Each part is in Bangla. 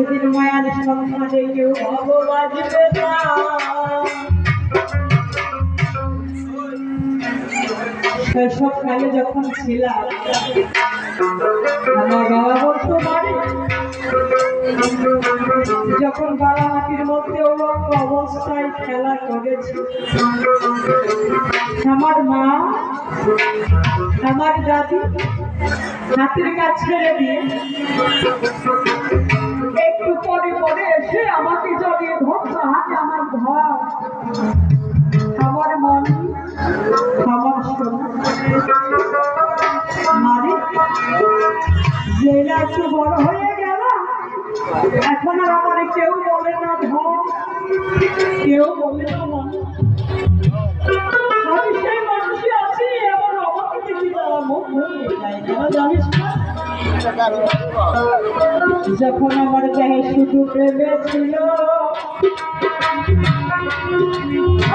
যেদিন মায়ার সংসারে কেউ বাজবে না, শৈশবকালে যখন ছিলাম আমার বাবা বলতো বাড়ি, যখন বাবা মাটির মধ্যে ওরকম অবস্থায় খেলা করেছে, আমার মা আমার দাদি হাতের কাজ ছেড়ে দিয়ে একটু পরে পরে এসে আমাকে জড়িয়ে ধরতো হাতে, আমার ঘর আমার মন আমার সোনা মানে যেটা একটু বড় হয়ে গেল এখন আর আমার কেউ বলে না ধন, কেউ বলে না মন। আমি সেই মানুষই আছি, আমার আমাকে দেখি মুখ ভরে যায় না, জানিস না? যখন আমার দেহে শুধু প্রেমে ছিল,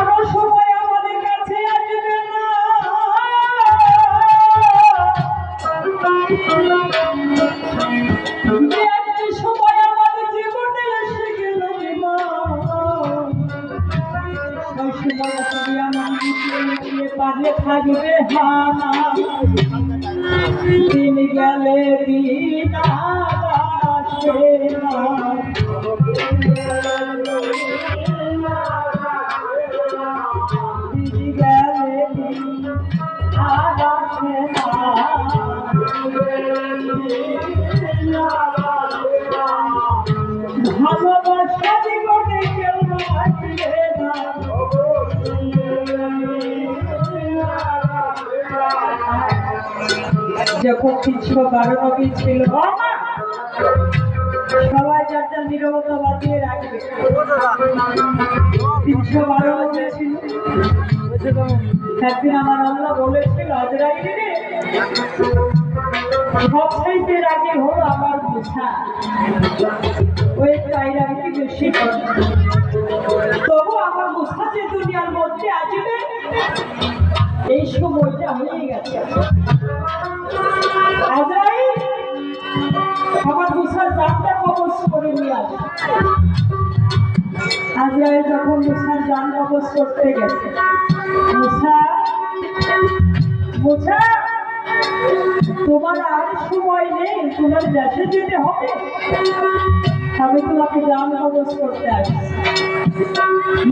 আমার সময় আমাদের কাছে আসবে না, একটি সময় আমাদের জীবনে এসে গেল ওই সময় তুমি আমার নিয়ে পারলে থাকবে হানা, দিন গেলে দিন আসে না, দিন গেলে দিন আসে না, ভালোবাসা জীবনে কেউ আসবে না। যখন 312 নবী ছিল সবাই যার যার নীরবতা বাঁধিয়ে রাখবে, 312 নবী ছিল। একদিন আমার আল্লাহ বলেছিল, আজরাইল রে সবচাইতে রাগে হলো আমার মুসা, ওই কায়রাকে বেশি করে, তবু আমার মুসা যে দুনিয়ার মধ্যে আসবে এই সময়টা হয়ে গেছে। আজরাইল আমার মুসার জানটা কবজ করে নিয়ে আসে। আজরাইল যখন মুসার জান কবজ করতে গেছে, মুসা মুসা তোমার আর সময় নেই, তোমার দেশে যেতে হবে, আমি তোমাকে জান কবজ করতে আসি।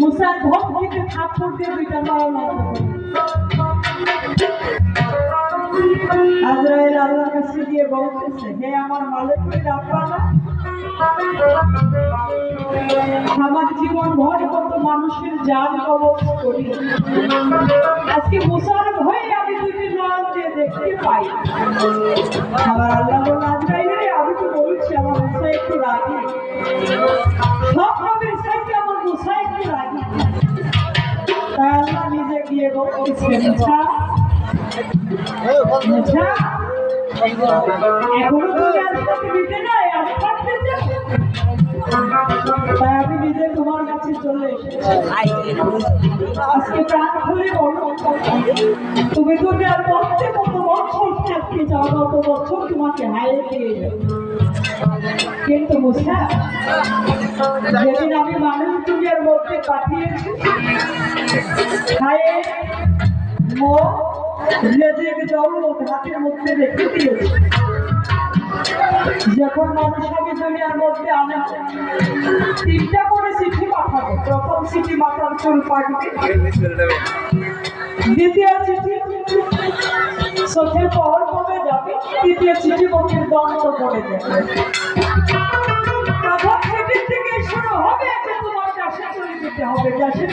মুসার ধপ থেকে থাপ্পড় দিয়ে দুইটা মারা মারতে হবে। আজরাইল আল্লাহর কাছে গিয়ে বলতেছে, হে আমার মালিকের আব্বারা, আমার জীবন ভর কত মানুষের জান কবজ করি, আজকে মুসার ভয়ে আমি দুটি নয়ন দিয়ে দেখতে পাই। আমার আল্লাহ বলল, আজরাইল রে আমি তো বলছি আমার মুসা একটু রাগি, সব হবে সাইকে আমার মুসা একটু রাগি। তাই আল্লাহ নিজে গিয়ে বলতেছে, মুসা মুসা এখনো তুমি আর সাথে দিতে নাই, আমি পারতে চাই, তাই আমি নিজে তোমার কাছে চলে এসেছি। আজকে প্রাণ খুলে বলো, তুমি দুনিয়ার মধ্যে কত বছর থাকতে চাও, কত বছর তোমাকে হারিয়ে দিয়ে যাবে, কিন্তু মুসা যেদিন আমি মানুষ দুনিয়ার মধ্যে পাঠিয়েছি, খায়ে মো হাতের মধ্যে রেখে দিয়েছি, যখন মানুষ আমি দুনিয়ার মধ্যে আনে 3টা করে চিঠি পাঠাবো। প্রথম চিঠি মাথার চুল পাঠবে, দ্বিতীয় চিঠি চোখের পাওয়ার কমে যাবে, তৃতীয় চিঠি মুখের দন্ত পড়ে যাবে। প্রথম চিঠি থেকে শুরু হবে যে তোমার দেশে চলে যেতে হবে, দেশের